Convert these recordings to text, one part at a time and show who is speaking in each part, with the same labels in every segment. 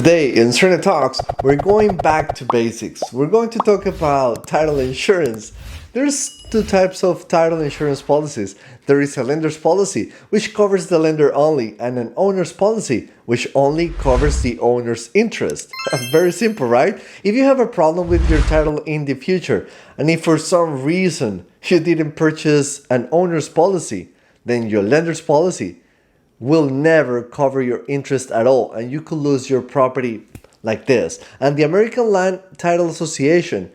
Speaker 1: Today in SERDNA Talks, we're going back to basics. We're going to talk about title insurance. There's two types of title insurance policies. There is a lender's policy, which covers the lender only, and an owner's policy, which only covers the owner's interest. Very simple, right? If you have a problem with your title in the future, and if for some reason you didn't purchase an owner's policy, then your lender's policy will never cover your interest at all, and you could lose your property like this. And the American Land Title Association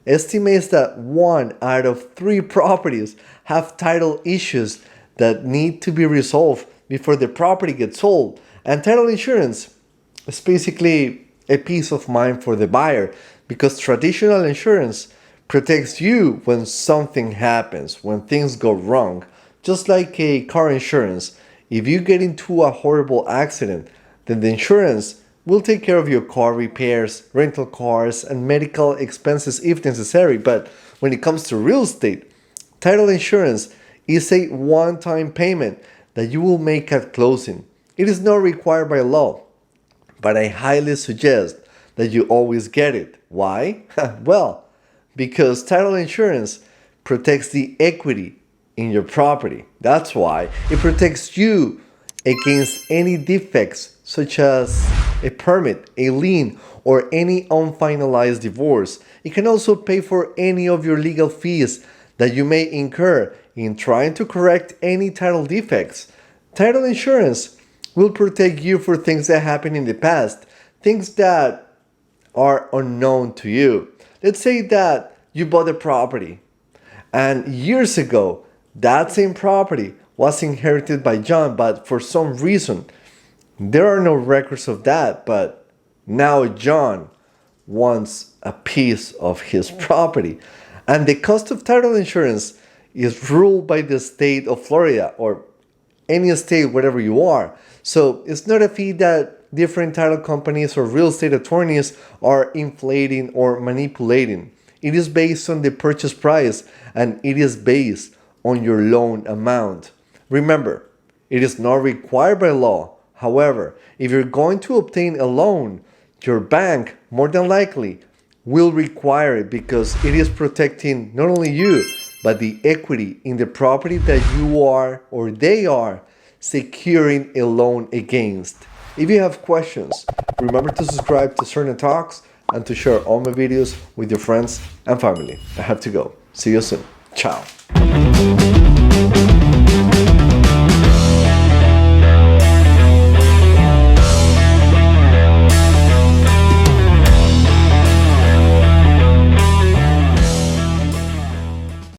Speaker 1: estimates that 1 out of 3 properties have title issues that need to be resolved before the property gets sold. And title insurance is basically a peace of mind for the buyer, because traditional insurance protects you when something happens, when things go wrong. Just like a car insurance, if you get into a horrible accident, then the insurance will take care of your car repairs, rental cars, and medical expenses if necessary. But when it comes to real estate, title insurance is a one-time payment that you will make at closing. It is not required by law, but I highly suggest that you always get it. Why? Well, because title insurance protects the equity in your property. That's why it protects you against any defects such as a permit, a lien, or any unfinalized divorce. It can also pay for any of your legal fees that you may incur in trying to correct any title defects. Title insurance will protect you for things that happened in the past, things that are unknown to you. Let's say that you bought a property and years ago that same property was inherited by John, but for some reason, there are no records of that. But now John wants a piece of his property. And the cost of title insurance is ruled by the state of Florida, or any state, wherever you are. So it's not a fee that different title companies or real estate attorneys are inflating or manipulating. It is based on the purchase price, and it is based on your loan amount. Remember, it is not required by law. However, if you're going to obtain a loan, your bank more than likely will require it, because it is protecting not only you, but the equity in the property that you are or they are securing a loan against. If you have questions, remember to subscribe to SERDNA Talks and to share all my videos with your friends and family. I have to go. See you soon. Ciao.